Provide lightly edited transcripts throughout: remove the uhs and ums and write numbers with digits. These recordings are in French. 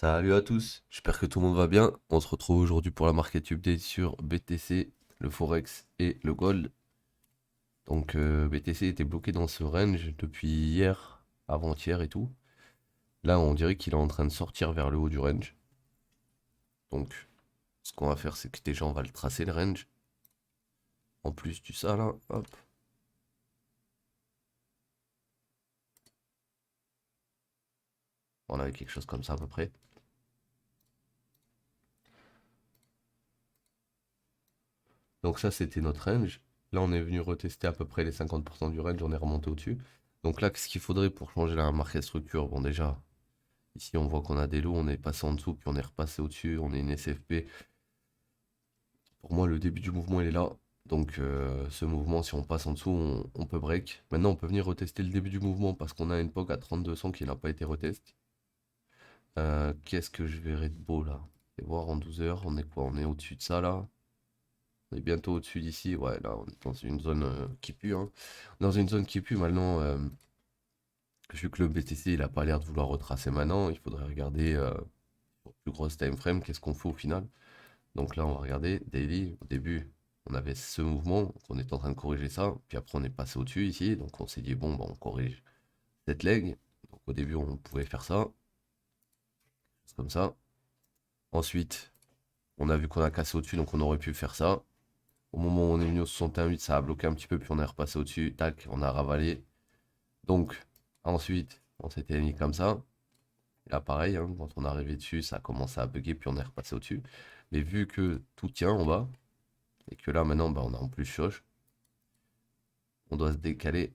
Salut à tous, j'espère que tout le monde va bien. On se retrouve aujourd'hui pour la market update sur BTC, le Forex et le Gold. Donc BTC était bloqué dans ce range depuis hier, avant-hier et tout. Là on dirait qu'il est en train de sortir vers le haut du range. Donc ce qu'on va faire c'est que déjà on va le tracer le range. En plus du ça là, hop. On avait quelque chose comme ça à peu près. Donc ça c'était notre range. Là on est venu retester à peu près les 50% du range, on est remonté au-dessus. Donc là qu'est-ce qu'il faudrait pour changer la market structure? Bon déjà ici, on voit qu'on a des lots, on est passé en dessous, puis on est repassé au-dessus, on est une SFP. Pour moi, le début du mouvement, il est là. Donc, ce mouvement, si on passe en dessous, on peut break. Maintenant, on peut venir retester le début du mouvement parce qu'on a une POG à 3200 qui n'a pas été retest. Qu'est-ce que je verrai de beau là? Et voir en 12 heures, on est quoi? On est au-dessus de ça là. On est bientôt au-dessus d'ici. Ouais, là, on est dans une zone qui pue, hein. Dans une zone qui pue, maintenant, vu que le BTC, il a pas l'air de vouloir retracer maintenant, il faudrait regarder pour plus grosse time frame, qu'est-ce qu'on fait au final. Donc là, on va regarder daily. Au début, on avait ce mouvement, donc on est en train de corriger ça. Puis après, on est passé au-dessus ici. Donc on s'est dit, bon, bah, on corrige cette leg. Donc au début, on pouvait faire ça, c'est comme ça. Ensuite, on a vu qu'on a cassé au-dessus, donc on aurait pu faire ça. Au moment où on est venu au 61,8, ça a bloqué un petit peu, puis on est repassé au-dessus. Tac, on a ravalé. Donc, ensuite, on s'était mis comme ça. Et là, pareil, hein, quand on est arrivé dessus, ça a commencé à bugger, puis on est repassé au-dessus. Mais vu que tout tient en bas, et que là, maintenant, bah, on a en plus choche, on doit se décaler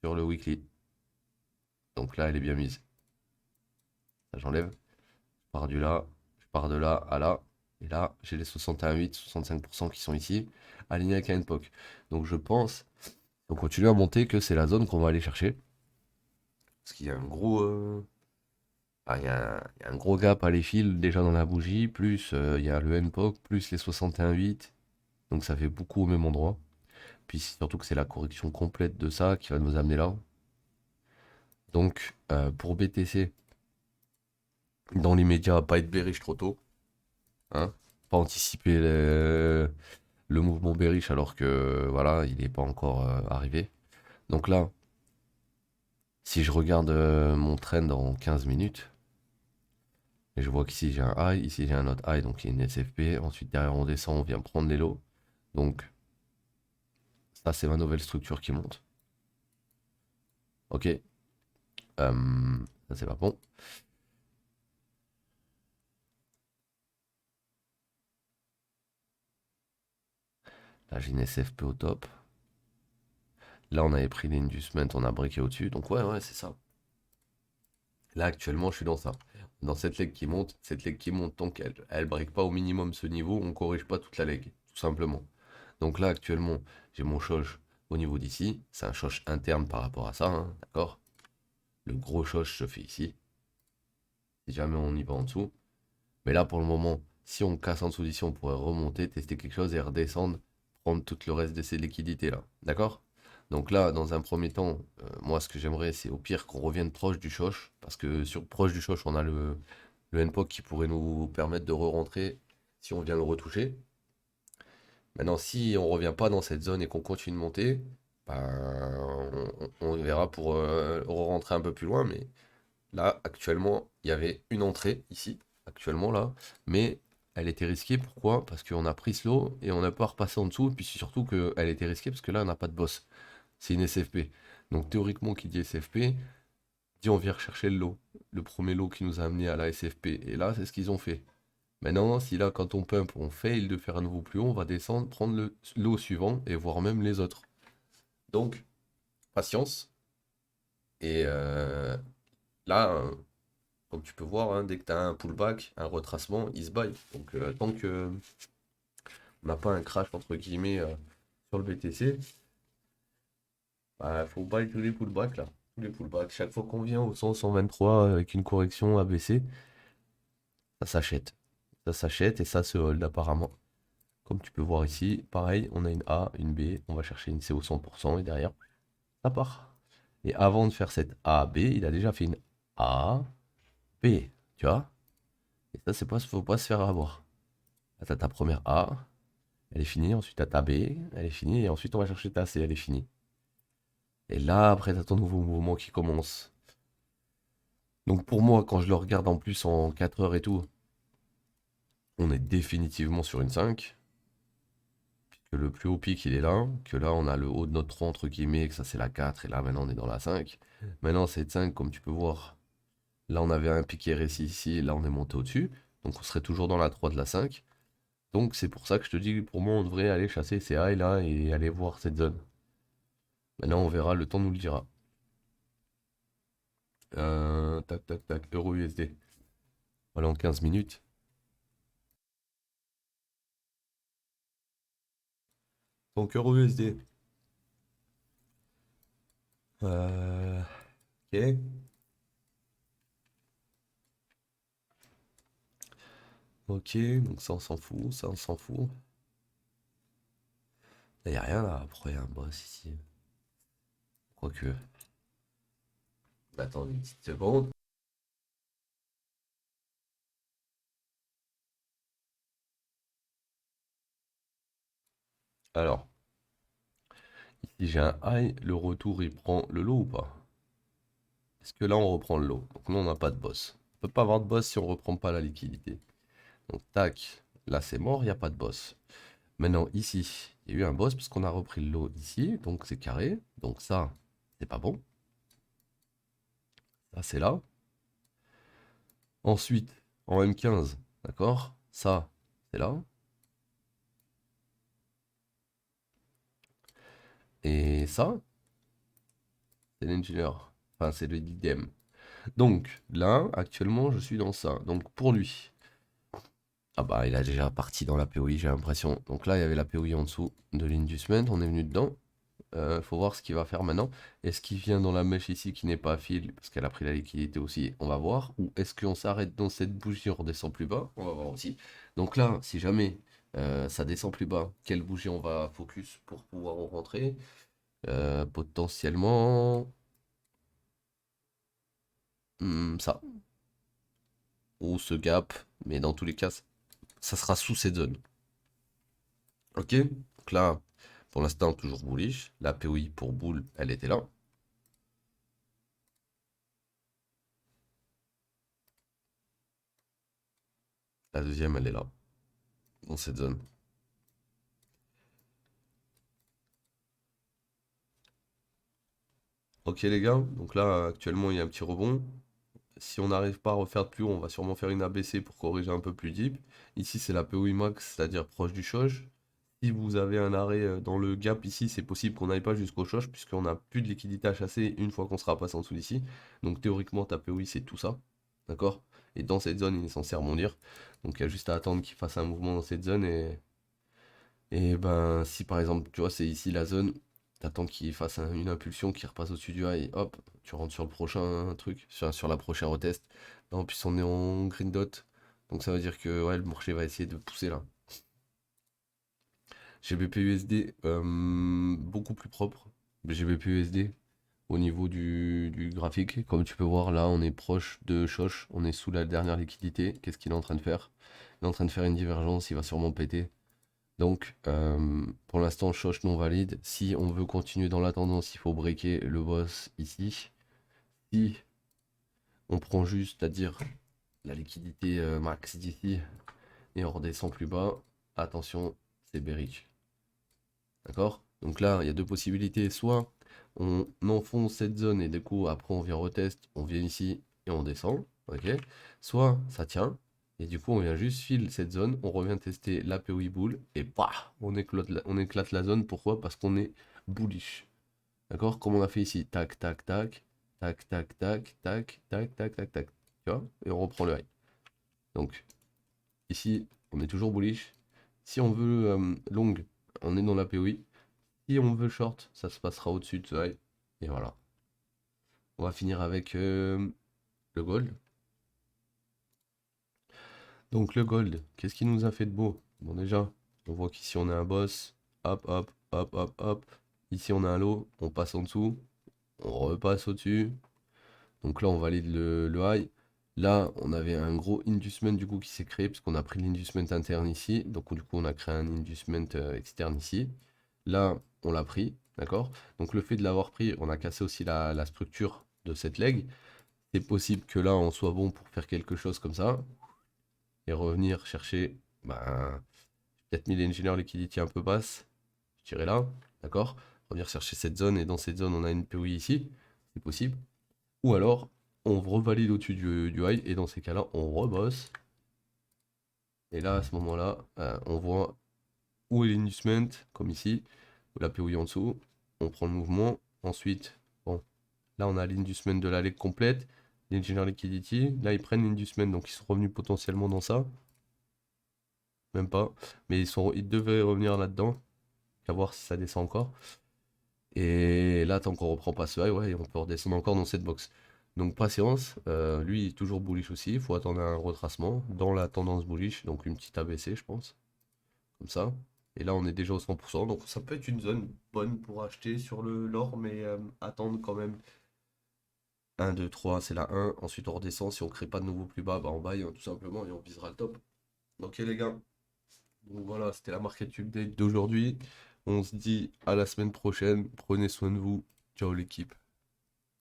sur le weekly. Donc là, elle est bien mise. Ça, j'enlève. Je pars du là. Je pars de là à là. Et là, j'ai les 61,8, 65% qui sont ici, alignés avec un POC. Donc je pense, on continue à monter, que c'est la zone qu'on va aller chercher. Parce qu'il y a un gros. Il y a un gros gap à les fils déjà dans la bougie. Plus il y a le NPOC, plus les 61,8. Donc ça fait beaucoup au même endroit. Puis surtout que c'est la correction complète de ça qui va nous amener là. Donc pour BTC, dans l'immédiat, pas être bearish trop tôt, hein, pas anticiper le mouvement bearish alors que voilà, il n'est pas encore arrivé. Donc là, si je regarde mon trend en 15 minutes, et je vois qu'ici j'ai un high, ici j'ai un autre high, donc il y a une SFP. Ensuite derrière on descend, on vient prendre les lows. Donc ça c'est ma nouvelle structure qui monte. Ok, ça c'est pas bon. Là j'ai une SFP au top. Là on avait pris l'inducement, on a breaké au-dessus. Donc ouais c'est ça. Là, actuellement, je suis dans ça. Dans cette leg qui monte, tant qu'elle elle break pas au minimum ce niveau, on corrige pas toute la leg, tout simplement. Donc là, actuellement, j'ai mon shosh au niveau d'ici. C'est un shosh interne par rapport à ça, hein, d'accord? Le gros shosh se fait ici. Si jamais on y va en dessous. Mais là, pour le moment, si on casse en dessous d'ici, on pourrait remonter, tester quelque chose et redescendre, prendre tout le reste de ces liquidités là. D'accord? Donc là, dans un premier temps, moi, ce que j'aimerais, c'est au pire qu'on revienne proche du shosh. Parce que sur proche du shosh, on a le NPOC qui pourrait nous permettre de re-rentrer si on vient le retoucher. Maintenant, si on revient pas dans cette zone et qu'on continue de monter, ben, on verra pour re-rentrer un peu plus loin. Mais là, actuellement, il y avait une entrée ici, actuellement là, mais elle était risquée. Pourquoi? Parce qu'on a pris ce lot et on n'a pas repassé en dessous. Et puis c'est surtout qu'elle était risquée parce que là, on n'a pas de boss. C'est une SFP. Donc théoriquement, qui dit SFP, dit on vient rechercher le lot. Le premier lot qui nous a amené à la SFP. Et là, c'est ce qu'ils ont fait. Maintenant, si là, quand on pump, on fail de faire un nouveau plus haut, on va descendre, prendre le lot suivant et voir même les autres. Donc, patience. Et là, comme tu peux voir, hein, dès que tu as un pullback, un retracement, il se buy. Donc, tant que on n'a pas un crash entre guillemets sur le BTC, bah, faut buy tous les pullbacks là. Tous les pullbacks. Chaque fois qu'on vient au 100, 123 avec une correction ABC, ça s'achète. Ça s'achète et ça se hold apparemment. Comme tu peux voir ici, pareil, on a une A, une B, on va chercher une C au 100% et derrière, ça part. Et avant de faire cette A, B, il a déjà fait une A, B, tu vois? Et ça, faut pas se faire avoir. Là, t'as ta première A, elle est finie. Ensuite, t'as ta B, elle est finie. Et ensuite, on va chercher ta C, elle est finie. Et là, après, t'as ton nouveau mouvement qui commence. Donc pour moi, quand je le regarde en plus en 4 heures et tout, on est définitivement sur une 5. Que le plus haut pic, il est là. Que là, on a le haut de notre 3, entre guillemets, que ça, c'est la 4. Et là, maintenant, on est dans la 5. Maintenant, cette 5, comme tu peux voir, là, on avait un pic RSI ici. Là, on est monté au-dessus. Donc, on serait toujours dans la 3 de la 5. Donc, c'est pour ça que je te dis, pour moi, on devrait aller chasser ces highs là et aller voir cette zone. Maintenant, on verra, le temps nous le dira. Tac, tac, tac, euro USD. Voilà, en 15 minutes. Donc, euro USD. Ok. Ok, donc ça, on s'en fout. Ça, on s'en fout. Il n'y a rien là. Pourquoi il y a un boss ici? Quoique. Attends une petite seconde. Alors, ici j'ai un high. Le retour, il prend le lot ou pas? Est-ce que là, on reprend le lot? Donc, nous, on n'a pas de boss. On peut pas avoir de boss si on reprend pas la liquidité. Donc, tac. Là, c'est mort, il n'y a pas de boss. Maintenant, ici, il y a eu un boss parce qu'on a repris le lot ici. Donc, c'est carré. Donc, ça, c'est pas bon. Ça, c'est là. Ensuite, en M15, d'accord? Ça, c'est là. Et ça, c'est l'engineer. Enfin, c'est le DDM. Donc, là, actuellement, je suis dans ça. Donc, pour lui. Ah bah, il a déjà parti dans la POI, j'ai l'impression. Donc là, il y avait la POI en dessous de l'inducement. On est venu dedans. Faut voir ce qu'il va faire maintenant. Est-ce qu'il vient dans la mèche ici qui n'est pas à fil parce qu'elle a pris la liquidité aussi? On va voir. Ou est-ce qu'on s'arrête dans cette bougie, on redescend plus bas? On va voir aussi. Donc là, si jamais ça descend plus bas, quelle bougie on va focus pour pouvoir en rentrer? Potentiellement ça. Ou ce gap. Mais dans tous les cas, ça sera sous cette zone. Ok? Donc là, pour l'instant, toujours bullish. La POI pour bull, elle était là. La deuxième, elle est là, dans cette zone. Ok les gars, donc là actuellement il y a un petit rebond. Si on n'arrive pas à refaire de plus haut, on va sûrement faire une ABC pour corriger un peu plus deep. Ici c'est la POI max, c'est-à-dire proche du shosh. Si vous avez un arrêt dans le gap ici, c'est possible qu'on n'aille pas jusqu'au shosh puisqu'on n'a plus de liquidité à chasser une fois qu'on sera passé en dessous d'ici. Donc théoriquement ta POI c'est tout ça, d'accord? Et dans cette zone il est censé rebondir. Donc il y a juste à attendre qu'il fasse un mouvement dans cette zone et ben, si par exemple, tu vois, c'est ici la zone, t'attends qu'il fasse une impulsion, qu'il repasse au-dessus du high, hop, tu rentres sur le prochain truc, sur la prochaine retest. Là, en plus, on est en green dot, donc ça veut dire que ouais, le marché va essayer de pousser là. GBP USD, beaucoup plus propre. GBP USD, au niveau du graphique, comme tu peux voir, là, on est proche de Shosh, on est sous la dernière liquidité. Qu'est-ce qu'il est en train de faire? Il est en train de faire une divergence, il va sûrement péter. Donc, pour l'instant, Shosh non valide. Si on veut continuer dans la tendance, il faut breaker le boss ici. Si on prend juste, c'est-à-dire la liquidité max d'ici, et on redescend plus bas, attention, c'est bearish. D'accord? Donc là, il y a deux possibilités. Soit on enfonce cette zone et du coup, après, on vient retest, on vient ici et on descend. Ok? Soit ça tient. Et du coup, on vient juste filer cette zone, on revient tester la POI bull et bah, on éclate la zone. Pourquoi? Parce qu'on est bullish. D'accord? Comme on a fait ici. Tac, tac, tac. Tac, tac, tac, tac, tac, tac, tac, tac. Tu vois? Et on reprend le high. Donc, ici, on est toujours bullish. Si on veut long, on est dans la POI. Si on veut short, ça se passera au-dessus de ce high. Et voilà. On va finir avec le gold. Donc le gold, qu'est-ce qui nous a fait de beau? Bon déjà, on voit qu'ici on a un boss. Hop, hop, hop, hop, hop. Ici on a un lot, on passe en dessous. On repasse au-dessus. Donc là on valide le high. Là, on avait un gros inducement du coup qui s'est créé parce qu'on a pris l'inducement interne ici. Donc du coup, on a créé un inducement externe ici. Là, on l'a pris, d'accord? Donc le fait de l'avoir pris, on a cassé aussi la structure de cette leg. C'est possible que là, on soit bon pour faire quelque chose comme ça et revenir chercher ben, 4000 engineer liquidity un peu basse. Je dirais là, d'accord? Revenir chercher cette zone et dans cette zone, on a une POI ici. C'est possible. Ou alors, on revalide au-dessus du high et dans ces cas-là, on rebosse. Et là, à ce moment-là, on voit où est l'inducement, comme ici, ou la POI en dessous. On prend le mouvement. Ensuite, bon, là, on a l'inducement de la leg complète, l'engineer liquidity. Là, ils prennent l'inducement, donc ils sont revenus potentiellement dans ça. Même pas. Mais ils devaient revenir là-dedans. À voir si ça descend encore. Et là, tant qu'on reprend pas ce high, ouais, on peut redescendre encore dans cette box. Donc patience, lui il est toujours bullish aussi, il faut attendre un retracement dans la tendance bullish, donc une petite ABC je pense, comme ça. Et là on est déjà au 100%, donc ça peut être une zone bonne pour acheter sur l'or, mais attendre quand même. 1, 2, 3, c'est la 1, ensuite on redescend, si on crée pas de nouveau plus bas, bah on buy hein, tout simplement et on visera le top. Ok les gars, donc voilà, c'était la market update d'aujourd'hui. On se dit à la semaine prochaine, prenez soin de vous, ciao l'équipe.